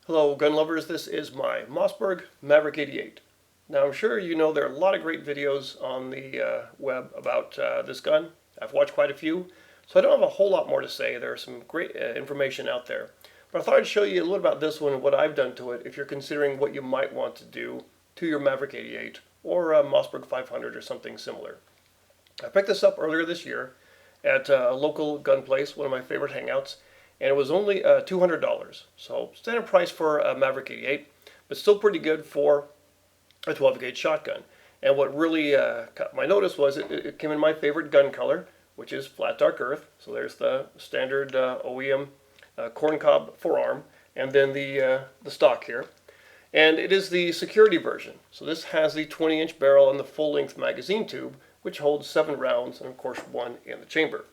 Hello gun lovers, this is my Mossberg Maverick 88. Now I'm sure you know there are a lot of great videos on the web about this gun. I've watched quite a few, so I don't have a whole lot more to say. There's some great information out there. But I thought I'd show you a little about this one and what I've done to it if you're considering what you might want to do to your Maverick 88 or a Mossberg 500 or something similar. I picked this up earlier this year at a local gun place, one of my favorite hangouts, and it was only $200. So standard price for a Maverick 88, but still pretty good for a 12 gauge shotgun. And what really caught my notice was it came in my favorite gun color, which is flat dark earth. So there's the standard OEM corncob forearm, and then the stock here. And it is the security version. So this has the 20-inch barrel and the full-length magazine tube, which holds 7 rounds, and of course 1 in the chamber.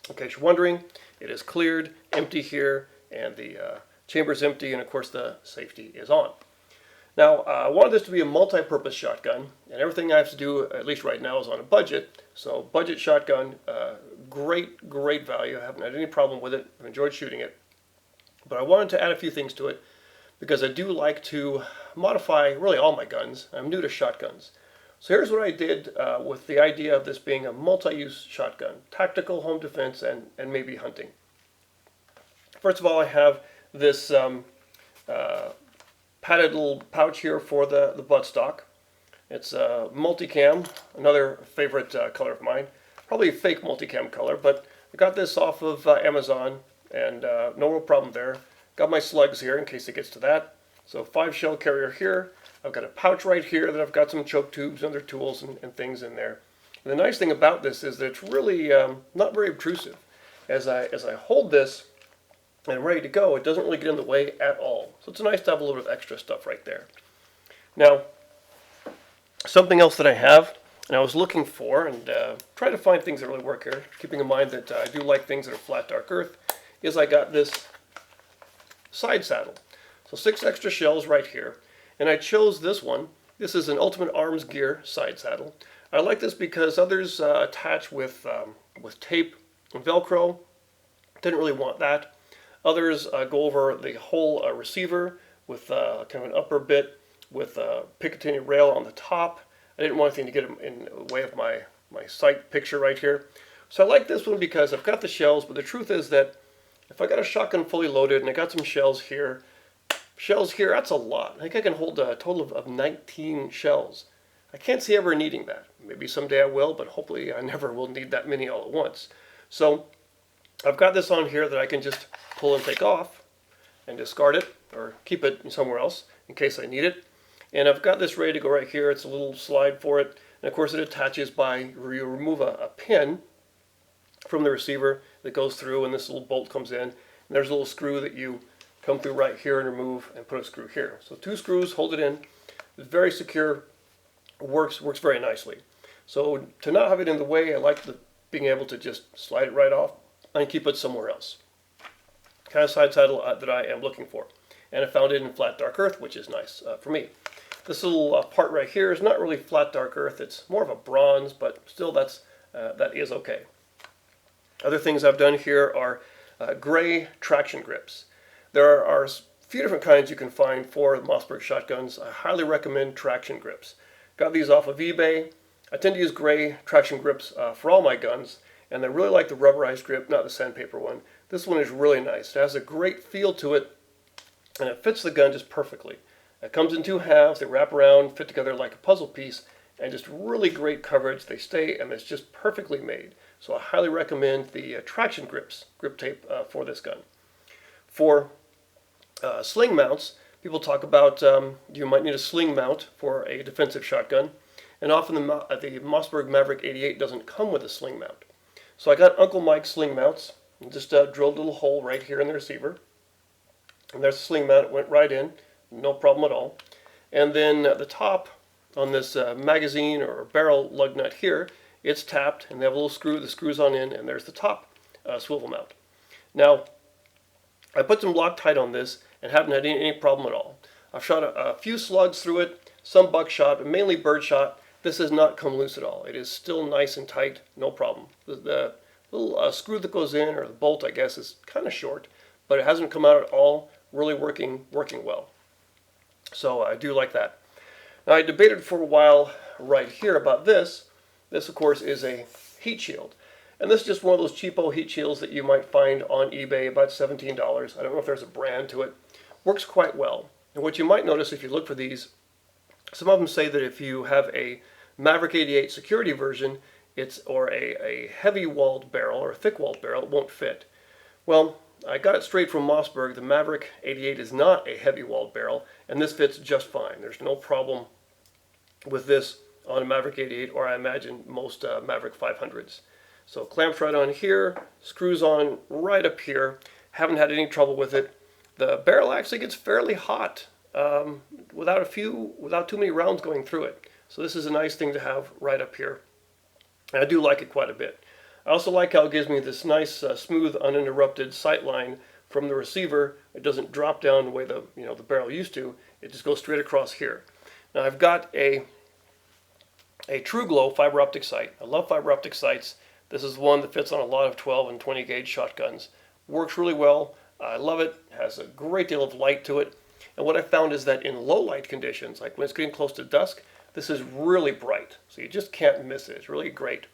In case you're wondering, it is cleared, empty here, and the chamber is empty, and of course the safety is on. Now, I wanted this to be a multi-purpose shotgun, and everything I have to do, at least right now, is on a budget. So budget shotgun, great value. I haven't had any problem with it. I've enjoyed shooting it. But I wanted to add a few things to it because I do like to modify really all my guns. I'm new to shotguns. So here's what I did with the idea of this being a multi-use shotgun, tactical, home defense, and maybe hunting. First of all, I have this padded little pouch here for the buttstock. It's multicam, another favorite color of mine. Probably a fake multicam color, but I got this off of Amazon, and no real problem there. Got my slugs here in case it gets to that. So 5 shell carrier here. I've got a pouch right here that I've got some choke tubes and other tools and things in there. And the nice thing about this is that it's really not very obtrusive. As I hold this and I'm ready to go, it doesn't really get in the way at all. So it's nice to have a little bit of extra stuff right there. Now, something else that I have, and I was looking for and trying to find things that really work here, keeping in mind that I do like things that are flat dark earth, is I got this side saddle. So 6 extra shells right here. And I chose this one. This is an Ultimate Arms Gear side saddle. I like this because others attach with tape and Velcro. Didn't really want that. Others go over the whole receiver with kind of an upper bit with a Picatinny rail on the top. I didn't want anything to get in the way of my sight picture right here. So I like this one because I've got the shells, but the truth is that if I got a shotgun fully loaded and I got some shells here, that's a lot. I think I can hold a total of 19 shells. I can't see ever needing that. Maybe someday I will, but hopefully I never will need that many all at once. So I've got this on here that I can just pull and take off and discard it or keep it somewhere else in case I need it. And I've got this ready to go right here. It's a little slide for it. And of course it attaches by you remove a pin from the receiver that goes through, and this little bolt comes in. And there's a little screw that you come through right here and remove and put a screw here. So 2 screws hold it in. It's very secure. Works very nicely. So to not have it in the way, I like being able to just slide it right off and keep it somewhere else. Kind of side saddle that I am looking for. And I found it in flat dark earth, which is nice for me. This little part right here is not really flat dark earth. It's more of a bronze, but still that is okay. Other things I've done here are gray traction grips. There are a few different kinds you can find for the Mossberg shotguns. I highly recommend traction grips. Got these off of eBay. I tend to use gray traction grips for all my guns, and I really like the rubberized grip, not the sandpaper one. This one is really nice. It has a great feel to it, and it fits the gun just perfectly. It comes in 2 halves. They wrap around, fit together like a puzzle piece, and just really great coverage. They stay, and it's just perfectly made. So I highly recommend the traction grips, grip tape for this gun. For sling mounts, people talk about you might need a sling mount for a defensive shotgun, and often the Mossberg Maverick 88 doesn't come with a sling mount. So I got Uncle Mike's sling mounts, and just drilled a little hole right here in the receiver, and there's the sling mount. It went right in, no problem at all. And then the top on this magazine or barrel lug nut here, it's tapped, and they have a little screw. The screw's on in, and there's the top swivel mount. Now, I put some Loctite on this and haven't had any problem at all. I've shot a few slugs through it, some buckshot, but mainly birdshot. This has not come loose at all. It is still nice and tight, no problem. The little screw that goes in, or the bolt I guess, is kind of short, but it hasn't come out at all. really working well. So I do like that. Now I debated for a while right here about this. This of course is a heat shield. And this is just one of those cheapo heat shields that you might find on eBay, about $17. I don't know if there's a brand to it. Works quite well. And what you might notice if you look for these, some of them say that if you have a Maverick 88 security version, or a heavy-walled barrel or a thick-walled barrel, it won't fit. Well, I got it straight from Mossberg. The Maverick 88 is not a heavy-walled barrel, and this fits just fine. There's no problem with this on a Maverick 88, or I imagine most Maverick 500s. So clamps right on here, screws on right up here. Haven't had any trouble with it. The barrel actually gets fairly hot without too many rounds going through it. So this is a nice thing to have right up here. And I do like it quite a bit. I also like how it gives me this nice, smooth, uninterrupted sight line from the receiver. It doesn't drop down the way the barrel used to. It just goes straight across here. Now I've got a True Glow fiber optic sight. I love fiber optic sights. This is one that fits on a lot of 12 and 20 gauge shotguns. Works really well. I love it. Has a great deal of light to it. And what I found is that in low light conditions, like when it's getting close to dusk, this is really bright. So you just can't miss it. It's really great.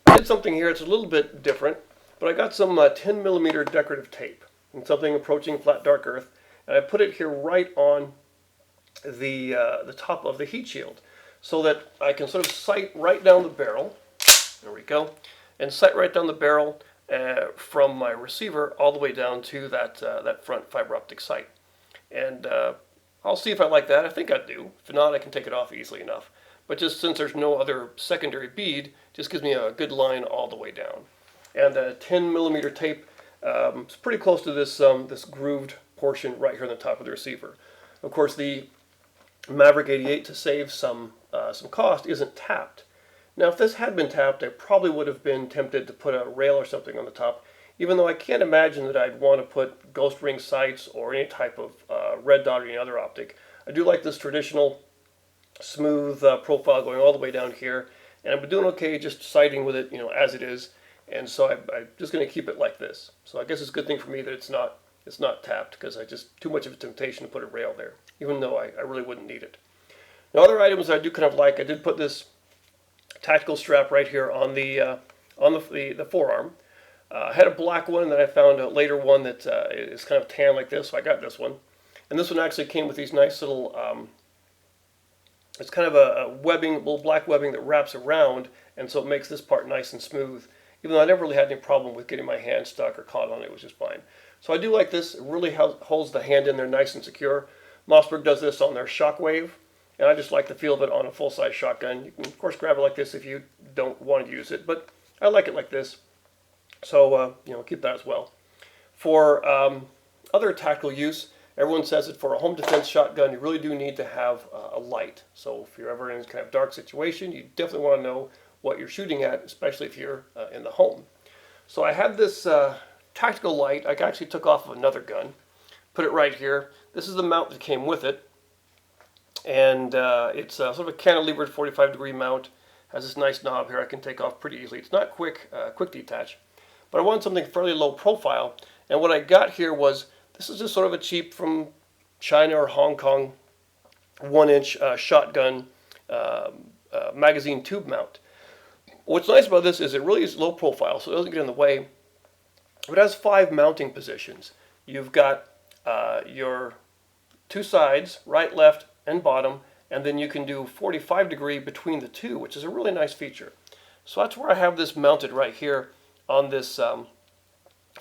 I did something here. It's a little bit different, but I got some 10 millimeter decorative tape and something approaching flat dark earth, and I put it here right on the top of the heat shield, so that I can sort of sight right down the barrel. There we go, and sight right down the barrel from my receiver all the way down to that front fiber optic sight. And I'll see if I like that. I think I do. If not, I can take it off easily enough. But just since there's no other secondary bead, just gives me a good line all the way down. And 10 millimeter tape is pretty close to this this grooved portion right here on the top of the receiver. Of course, the Maverick 88, to save some cost, isn't tapped. Now, if this had been tapped, I probably would have been tempted to put a rail or something on the top, even though I can't imagine that I'd want to put ghost ring sights or any type of red dot or any other optic. I do like this traditional smooth profile going all the way down here, and I'm doing okay just sighting with it, as it is, and so I'm just going to keep it like this. So I guess it's a good thing for me that it's not tapped, because I just too much of a temptation to put a rail there, even though I really wouldn't need it. Now, other items I do kind of like, I did put this tactical strap right here on the forearm. I had a black one, and then I found a later one that is kind of tan like this, so I got this one. And this one actually came with these nice little, it's kind of a webbing, little black webbing that wraps around, and so it makes this part nice and smooth. Even though I never really had any problem with getting my hand stuck or caught on it, it was just fine. So I do like this. It really holds the hand in there nice and secure. Mossberg does this on their Shockwave, and I just like the feel of it on a full-size shotgun. You can, of course, grab it like this if you don't want to use it, but I like it like this. So, keep that as well. For other tactical use, everyone says that for a home defense shotgun, you really do need to have a light. So if you're ever in a kind of dark situation, you definitely want to know what you're shooting at, especially if you're in the home. So I had this tactical light. I actually took off of another gun, put it right here. This is the mount that came with it. And it's sort of a cantilevered 45-degree mount. Has this nice knob here I can take off pretty easily. It's not quick detach. But I wanted something fairly low profile, and what I got here was, this is just sort of a cheap from China or Hong Kong 1-inch shotgun magazine tube mount. What's nice about this is it really is low profile, so it doesn't get in the way. It has 5 mounting positions. You've got your 2 sides, right, left, and bottom, and then you can do 45-degree between the 2, which is a really nice feature. So that's where I have this mounted right here on this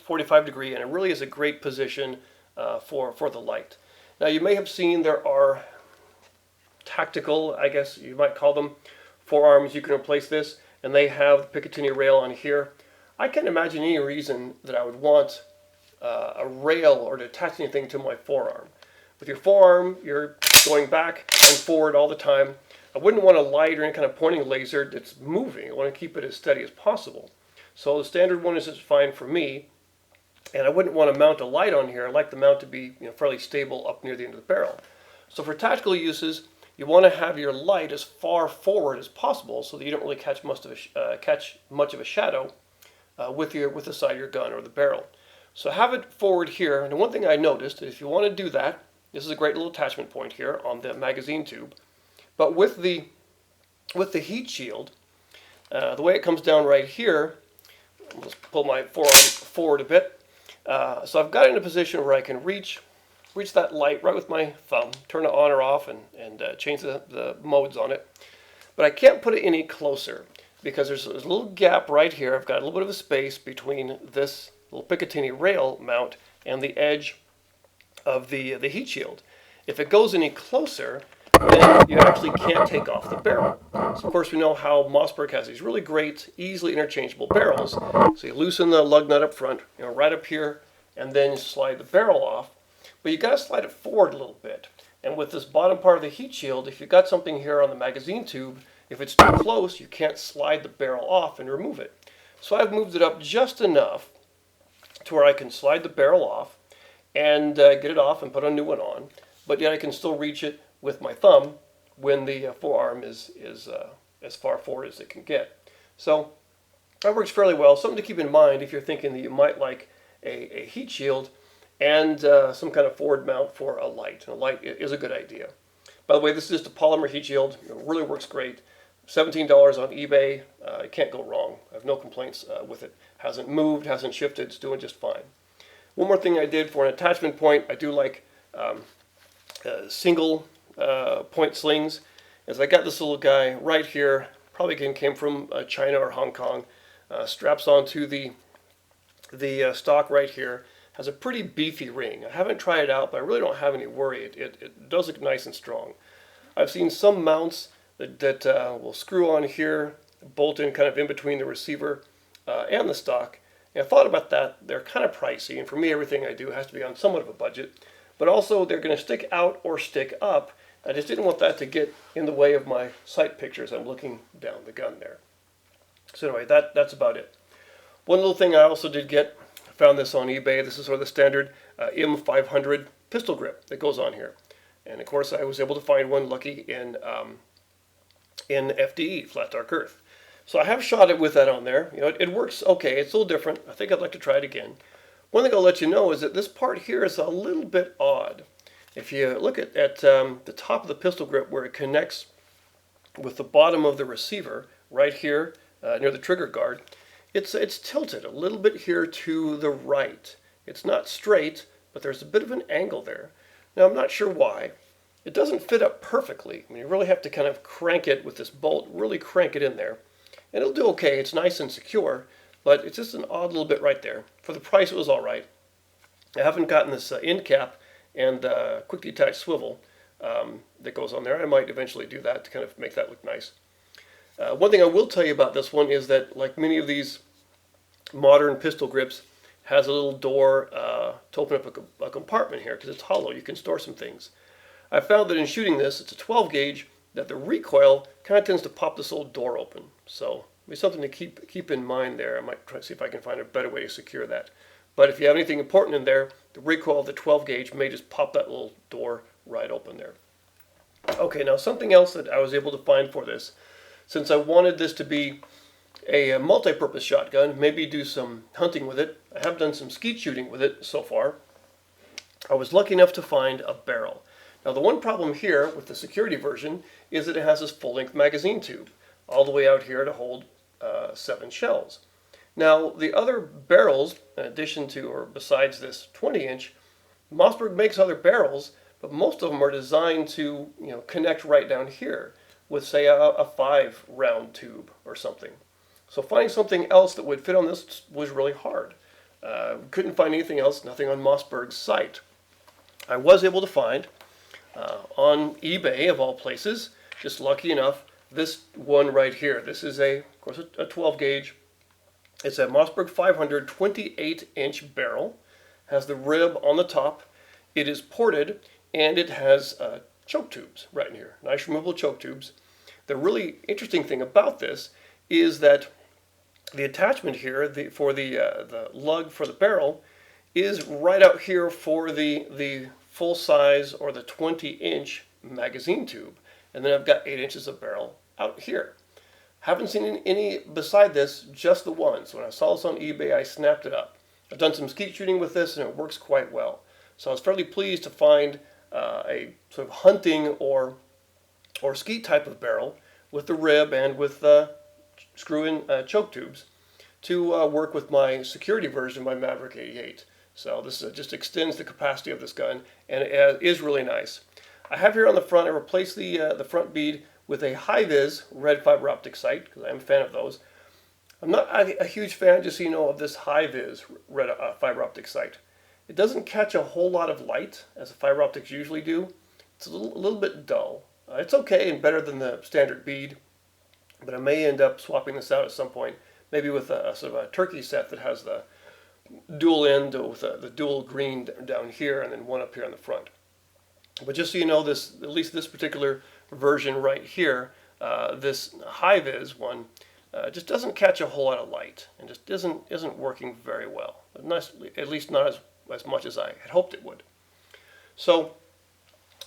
45-degree, and it really is a great position for the light. Now, you may have seen there are tactical, I guess you might call them, forearms you can replace this, and they have the Picatinny rail on here. I can't imagine any reason that I would want a rail or to attach anything to my forearm. With your forearm, you're going back and forward all the time. I wouldn't want a light or any kind of pointing laser that's moving. I want to keep it as steady as possible. So the standard one is just fine for me, and I wouldn't want to mount a light on here. I like the mount to be fairly stable up near the end of the barrel. So for tactical uses, you want to have your light as far forward as possible so that you don't really catch much of a shadow with the side of your gun or the barrel. So I have it forward here, and one thing I noticed is if you want to do that, this is a great little attachment point here on the magazine tube. But with the heat shield, the way it comes down right here, let's pull my forearm forward a bit. So I've got it in a position where I can reach that light right with my thumb, turn it on or off, and change the modes on it. But I can't put it any closer because there's a little gap right here. I've got a little bit of a space between this little Picatinny rail mount and the edge of the heat shield. If it goes any closer, then you actually can't take off the barrel. So of course we know how Mossberg has these really great, easily interchangeable barrels. So you loosen the lug nut up front, right up here, and then you slide the barrel off. But you got to slide it forward a little bit. And with this bottom part of the heat shield, if you've got something here on the magazine tube, if it's too close, you can't slide the barrel off and remove it. So I've moved it up just enough to where I can slide the barrel off and get it off and put a new one on. But yet I can still reach it with my thumb when the forearm is as far forward as it can get. So that works fairly well. Something to keep in mind if you're thinking that you might like a heat shield and some kind of forward mount for a light. And a light is a good idea. By the way, this is just a polymer heat shield. It really works great. $17 on eBay. You can't go wrong. I have no complaints with it. Hasn't moved, hasn't shifted. It's doing just fine. One more thing I did for an attachment point, I do like single point slings. As I got this little guy right here, probably came from China or Hong Kong. Straps onto the stock right here. Has a pretty beefy ring. I haven't tried it out, but I really don't have any worry. It does look nice and strong. I've seen some mounts that will screw on here, bolt in kind of in between the receiver and the stock. And I thought about that. They're kind of pricey, and for me, everything I do has to be on somewhat of a budget. But also, they're going to stick out or stick up. I just didn't want that to get in the way of my sight pictures. I'm looking down the gun there. So anyway, that's about it. One little thing I also did get, I found this on eBay. This is sort of the standard M500 pistol grip that goes on here. And of course, I was able to find one lucky in FDE, flat dark earth. So I have shot it with that on there. It works okay. It's a little different. I think I'd like to try it again. One thing I'll let you know is that this part here is a little bit odd. If you look at the top of the pistol grip where it connects with the bottom of the receiver, right here near the trigger guard, it's tilted a little bit here to the right. It's not straight, but there's a bit of an angle there. Now I'm not sure why. It doesn't fit up perfectly. I mean, you really have to kind of crank it with this bolt, really crank it in there. And it'll do okay. It's nice and secure, but it's just an odd little bit right there. For the price, it was all right. I haven't gotten this end cap and quick detach swivel that goes on there. I might eventually do that to kind of make that look nice. One thing I will tell you about this one is that, like many of these modern pistol grips, has a little door to open up a compartment here because it's hollow. You can store some things. I found that in shooting this, it's a 12 gauge, that the recoil kind of tends to pop this little door open. So it's something to keep in mind there. I might try to see if I can find a better way to secure that. But if you have anything important in there, the recoil of the 12 gauge may just pop that little door right open there. Okay, now something else that I was able to find for this, since I wanted this to be a multi-purpose shotgun, maybe do some hunting with it. I have done some skeet shooting with it so far. I was lucky enough to find a barrel. Now the one problem here with the security version is that it has this full-length magazine tube all the way out here to hold 7 shells. Now the other barrels, in addition to or besides this 20-inch, Mossberg makes other barrels, but most of them are designed to connect right down here with, say, a 5-round tube or something. So finding something else that would fit on this was really hard. Couldn't find anything else, nothing on Mossberg's site. I was able to find on eBay, of all places, just lucky enough, this one right here. This is of course, a 12 gauge. It's a Mossberg 500 28-inch barrel. Has the rib on the top. It is ported, and it has choke tubes right in here. Nice removable choke tubes. The really interesting thing about this is that the attachment here for the lug for the barrel is right out here for the full size or the 20-inch magazine tube. And then I've got 8 inches of barrel out here. Haven't seen any beside this, just the one. So when I saw this on eBay, I snapped it up. I've done some skeet shooting with this, and it works quite well. So I was fairly pleased to find a sort of hunting or skeet type of barrel with the rib and with screw-in choke tubes to work with my security version of my Maverick 88. So this just extends the capacity of this gun, and it is really nice. I have here on the front, I replaced the front bead with a high-vis red fiber optic sight, because I'm a fan of those. I'm not a huge fan, just so you know, of this high-vis red fiber optic sight. It doesn't catch a whole lot of light, as the fiber optics usually do. It's a little bit dull. It's okay and better than the standard bead, but I may end up swapping this out at some point, maybe with a sort of a turkey set that has the dual end with the dual green down here and then one up here on the front. But just so you know, this, at least this particular version right here, this high-vis one, just doesn't catch a whole lot of light and just isn't working very well. At least not as much as I had hoped it would. So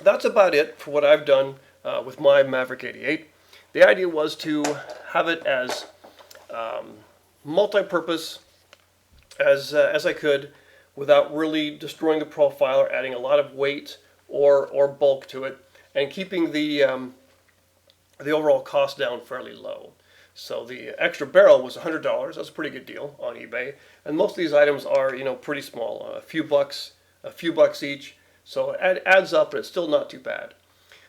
that's about it for what I've done with my Maverick 88. The idea was to have it as multi-purpose as I could without really destroying the profile or adding a lot of weight or bulk to it, and keeping the overall cost down fairly low. So the extra barrel was $100. That's a pretty good deal on eBay, and most of these items are pretty small, a few bucks each. So it adds up, but it's still not too bad.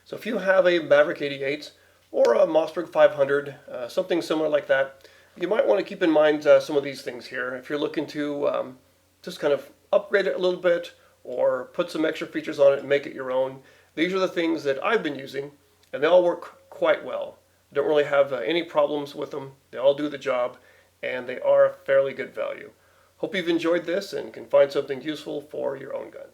So if you have a Maverick 88 or a Mossberg 500, something similar like that, you might want to keep in mind some of these things here. If you're looking to just kind of upgrade it a little bit or put some extra features on it and make it your own, these are the things that I've been using, and they all work quite well. I don't really have any problems with them. They all do the job, and they are a fairly good value. Hope you've enjoyed this and can find something useful for your own gun.